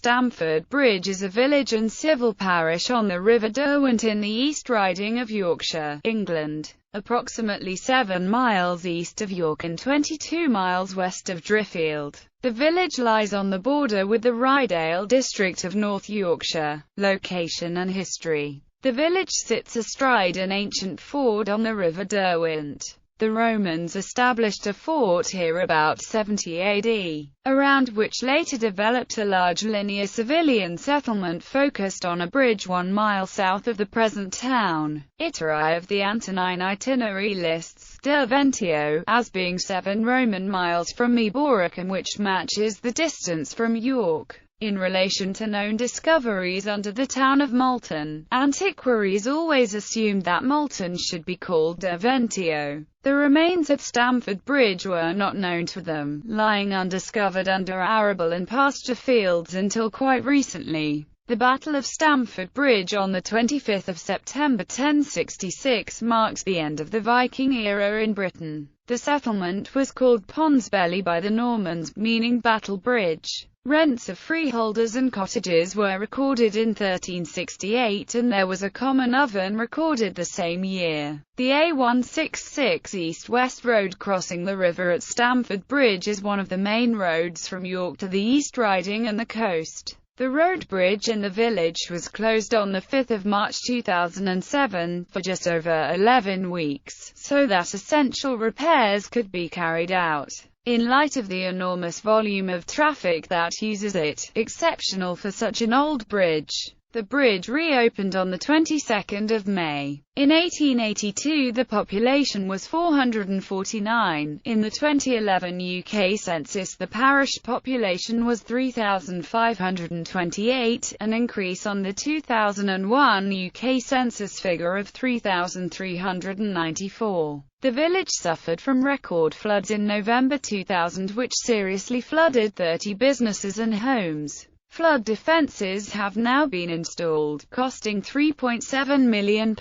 Stamford Bridge is a village and civil parish on the River Derwent in the East Riding of Yorkshire, England, approximately 7 miles east of York and 22 miles west of Driffield. The village lies on the border with the Rydale district of North Yorkshire. Location and history. The village sits astride an ancient ford on the River Derwent. The Romans established a fort here about 70 AD, around which later developed a large linear civilian settlement focused on a bridge 1 mile south of the present town. Iterary of the Antonine itinerary lists Derventio as being 7 Roman miles from Eboracum, which matches the distance from York. In relation to known discoveries under the town of Malton, antiquaries always assumed that Malton should be called Derventio. The remains at Stamford Bridge were not known to them, lying undiscovered under arable and pasture fields until quite recently. The Battle of Stamford Bridge on 25 September 1066 marked the end of the Viking era in Britain. The settlement was called Ponsbelly by the Normans, meaning Battle Bridge. Rents of freeholders and cottages were recorded in 1368 and there was a common oven recorded the same year. The A166 east-west road crossing the river at Stamford Bridge is one of the main roads from York to the East Riding and the coast. The road bridge in the village was closed on 5 March 2007 for just over 11 weeks, so that essential repairs could be carried out. In light of the enormous volume of traffic that uses it, exceptional for such an old bridge, the bridge reopened on the 22nd of May. In 1882 the population was 449. In the 2011 UK census the parish population was 3,528, an increase on the 2001 UK census figure of 3,394. The village suffered from record floods in November 2000 which seriously flooded 30 businesses and homes. Flood defences have now been installed, costing £3.7 million.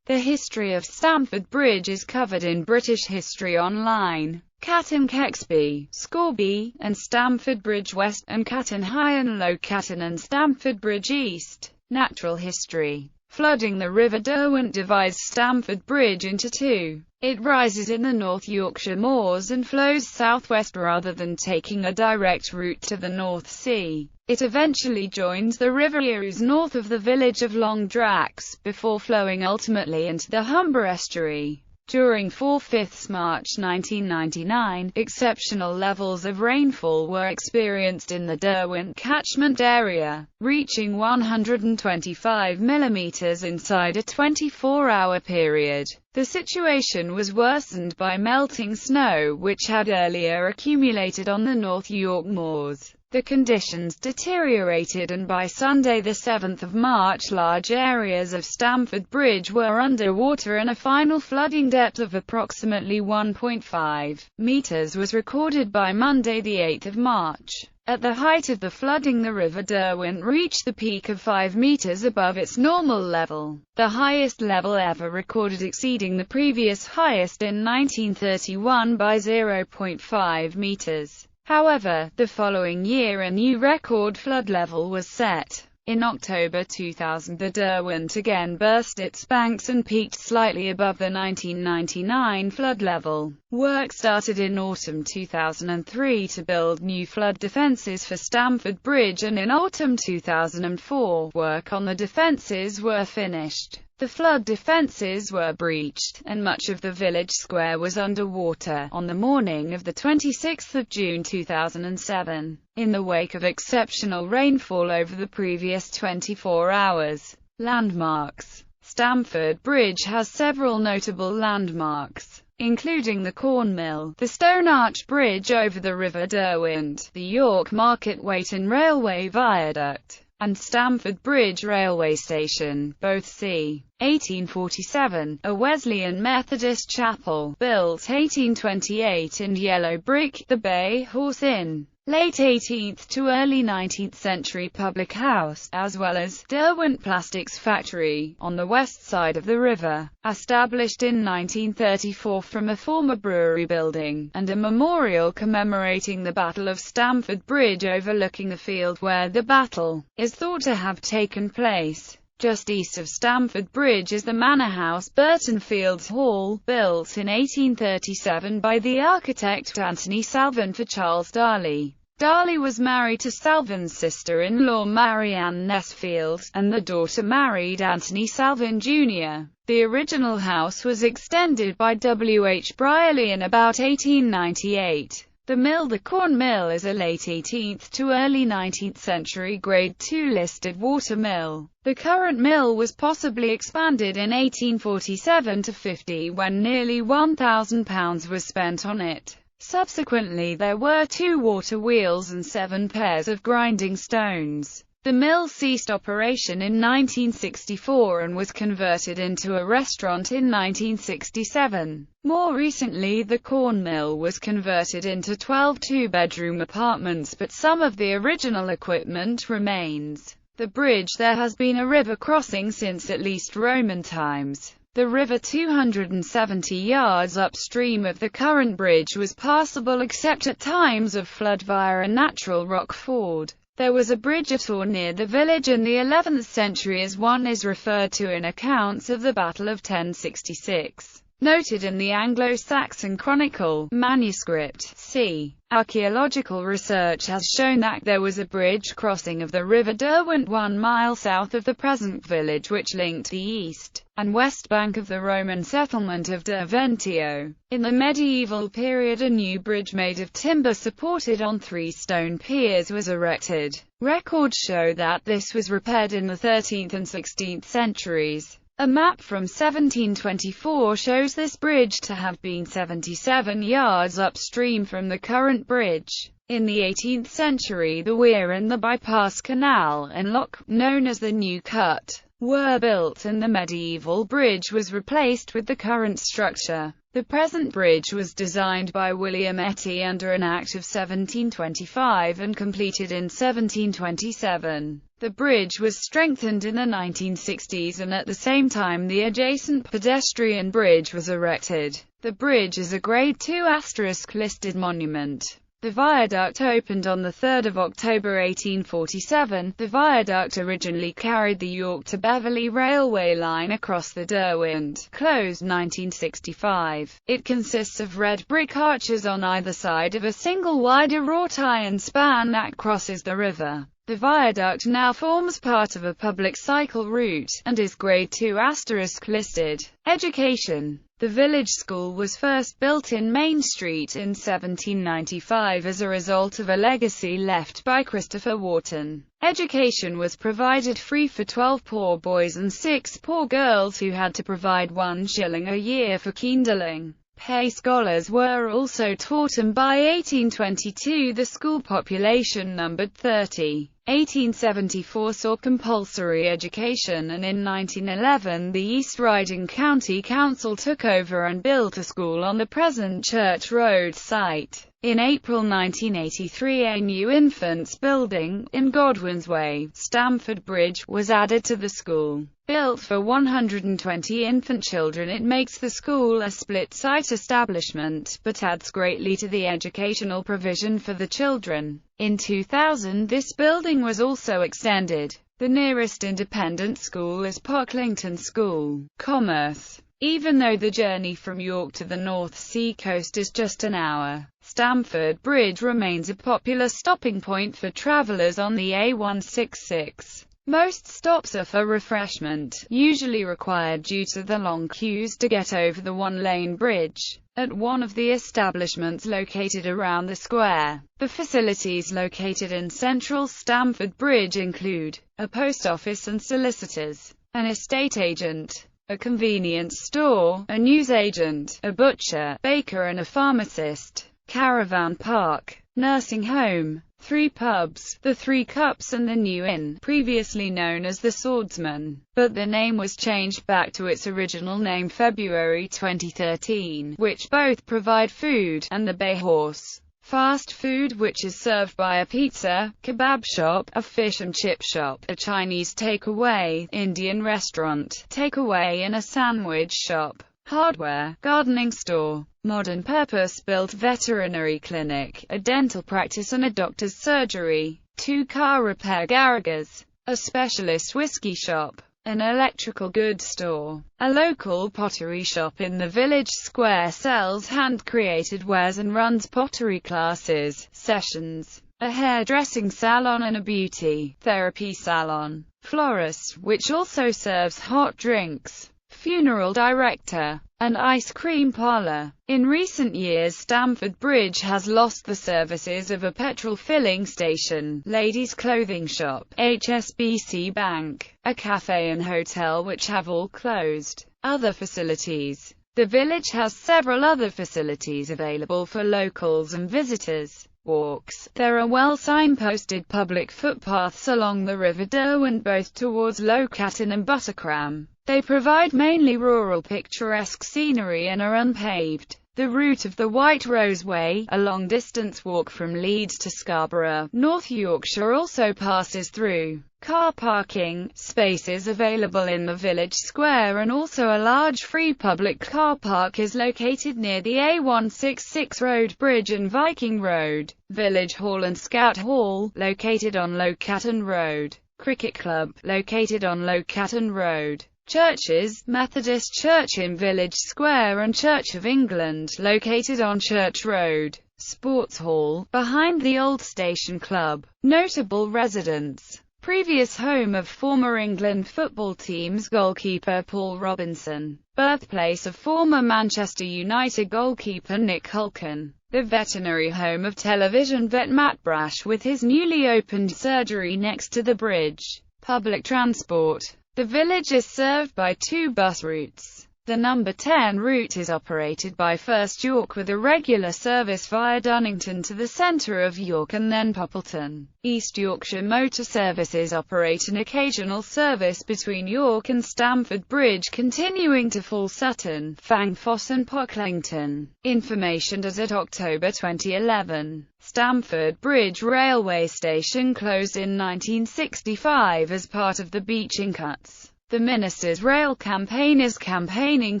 The history of Stamford Bridge is covered in British History Online. Catton Kexby, Scorby, and Stamford Bridge West, and Catton High and Low Catton and Stamford Bridge East. Natural history. Flooding the River Derwent divides Stamford Bridge into two. It rises in the North Yorkshire moors and flows southwest rather than taking a direct route to the North Sea. It eventually joins the River Ouse north of the village of Longdrax, before flowing ultimately into the Humber estuary. During 4/5 March 1999, exceptional levels of rainfall were experienced in the Derwent catchment area, reaching 125 mm inside a 24-hour period. The situation was worsened by melting snow which had earlier accumulated on the North York moors. The conditions deteriorated and by Sunday 7 March large areas of Stamford Bridge were underwater and a final flooding depth of approximately 1.5 meters was recorded by Monday 8 March. At the height of the flooding the River Derwent reached the peak of 5 meters above its normal level, the highest level ever recorded, exceeding the previous highest in 1931 by 0.5 meters. However, the following year a new record flood level was set. In October 2000 the Derwent again burst its banks and peaked slightly above the 1999 flood level. Work started in autumn 2003 to build new flood defences for Stamford Bridge, and in autumn 2004, work on the defences were finished. The flood defences were breached, and much of the village square was underwater, on the morning of 26 June 2007, in the wake of exceptional rainfall over the previous 24 hours. Landmarks. Stamford Bridge has several notable landmarks, including the Corn Mill, the Stone Arch Bridge over the River Derwent, the York Market Weighton Railway Viaduct, and Stamford Bridge Railway Station, both c. 1847, a Wesleyan Methodist chapel, built 1828 in yellow brick, the Bay Horse Inn, late 18th to early 19th century public house, as well as Derwent Plastics Factory, on the west side of the river, established in 1934 from a former brewery building, and a memorial commemorating the Battle of Stamford Bridge overlooking the field where the battle is thought to have taken place. Just east of Stamford Bridge is the Manor House, Burton Fields Hall, built in 1837 by the architect Anthony Salvin for Charles Darley. Darley was married to Salvin's sister-in-law Marianne Nesfield, and the daughter married Anthony Salvin Jr. The original house was extended by W. H. Brierley in about 1898. The mill, the corn mill, is a late 18th to early 19th century Grade II listed water mill. The current mill was possibly expanded in 1847 to 50 when nearly £1,000 was spent on it. Subsequently there were 2 water wheels and 7 pairs of grinding stones. The mill ceased operation in 1964 and was converted into a restaurant in 1967. More recently the corn mill was converted into 12 two-bedroom apartments, but some of the original equipment remains. The bridge, there has been a river crossing since at least Roman times. The river 270 yards upstream of the current bridge was passable except at times of flood via a natural rock ford. There was a bridge at or near the village in the 11th century, as one is referred to in accounts of the Battle of 1066. Noted in the Anglo-Saxon Chronicle manuscript. C. Archaeological research has shown that there was a bridge crossing of the River Derwent 1 mile south of the present village which linked the east and west bank of the Roman settlement of Derventio. In the medieval period a new bridge made of timber supported on 3 stone piers was erected. Records show that this was repaired in the 13th and 16th centuries. A map from 1724 shows this bridge to have been 77 yards upstream from the current bridge. In the 18th century the weir and the bypass canal and lock, known as the New Cut, were built and the medieval bridge was replaced with the current structure. The present bridge was designed by William Etty under an Act of 1725 and completed in 1727. The bridge was strengthened in the 1960s and at the same time the adjacent pedestrian bridge was erected. The bridge is a Grade II * listed monument. The viaduct opened on 3 October 1847. The viaduct originally carried the York to Beverley railway line across the Derwent, closed 1965. It consists of red brick arches on either side of a single wider wrought iron span that crosses the river. The viaduct now forms part of a public cycle route, and is Grade II * listed. Education. The village school was first built in Main Street in 1795 as a result of a legacy left by Christopher Wharton. Education was provided free for 12 poor boys and 6 poor girls who had to provide 1 shilling a year for kindling. Pay scholars were also taught, and by 1822 the school population numbered 30. 1874 saw compulsory education, and in 1911 the East Riding County Council took over and built a school on the present Church Road site. In April 1983 a new infants building, in Godwin's Way, Stamford Bridge, was added to the school. Built for 120 infant children, it makes the school a split-site establishment, but adds greatly to the educational provision for the children. In 2000 this building was also extended. The nearest independent school is Pocklington School, Commerce. Even though the journey from York to the North Sea coast is just an hour, Stamford Bridge remains a popular stopping point for travellers on the A166. Most stops are for refreshment, usually required due to the long queues to get over the one-lane bridge. At one of the establishments located around the square, the facilities located in central Stamford Bridge include a post office and solicitors, an estate agent, a convenience store, a newsagent, a butcher, baker and a pharmacist, caravan park, nursing home, 3 pubs, the 3 Cups and the New Inn, previously known as the Swordsman, but the name was changed back to its original name February 2013, which both provide food, and the Bay Horse. Fast food, which is served by a pizza, kebab shop, a fish and chip shop, a Chinese takeaway, Indian restaurant, takeaway and a sandwich shop, hardware, gardening store, modern purpose-built veterinary clinic, a dental practice and a doctor's surgery, 2 car repair garages, a specialist whiskey shop, an electrical goods store, a local pottery shop in the village square sells hand-created wares and runs pottery classes, sessions, a hairdressing salon and a beauty therapy salon, florist, which also serves hot drinks, funeral director, an ice cream parlor. In recent years, Stamford Bridge has lost the services of a petrol filling station, ladies' clothing shop, HSBC Bank, a cafe and hotel, which have all closed. Other facilities. The village has several other facilities available for locals and visitors. Walks. There are well signposted public footpaths along the River Derwent both towards Lowcatton and Buttercram. They provide mainly rural picturesque scenery and are unpaved. The route of the White Rose Way, a long-distance walk from Leeds to Scarborough, North Yorkshire, also passes through. Car parking spaces available in the village square, and also a large free public car park is located near the A166 Road Bridge and Viking Road. Village Hall and Scout Hall, located on Lowcatton Road. Cricket Club, located on Lowcatton Road. Churches, Methodist Church in Village Square and Church of England, located on Church Road. Sports Hall, behind the old Station Club. Notable residents. Previous home of former England football team's goalkeeper Paul Robinson. Birthplace of former Manchester United goalkeeper Nick Hulken. The veterinary home of television vet Matt Brash with his newly opened surgery next to the bridge. Public transport. The village is served by 2 bus routes. The number 10 route is operated by First York with a regular service via Dunnington to the centre of York and then Poppleton. East Yorkshire Motor Services operate an occasional service between York and Stamford Bridge continuing to Full Sutton, Fangfoss and Pocklington. Information as at October 2011. Stamford Bridge Railway Station closed in 1965 as part of the Beeching Cuts. The Minister's Rail Campaign is campaigning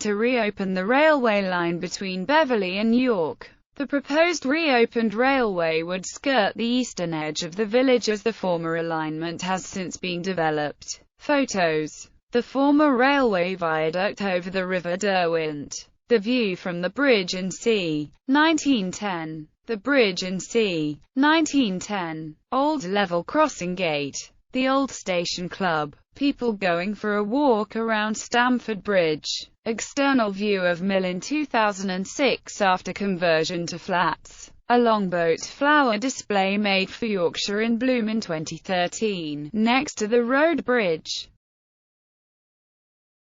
to reopen the railway line between Beverley and York. The proposed reopened railway would skirt the eastern edge of the village as the former alignment has since been developed. Photos. The former railway viaduct over the River Derwent. The view from the bridge and sea. 1910. The bridge and sea. 1910. Old level crossing gate. The old Station Club. People going for a walk around Stamford Bridge. External view of mill in 2006 after conversion to flats. A longboat flower display made for Yorkshire in bloom in 2013, next to the road bridge.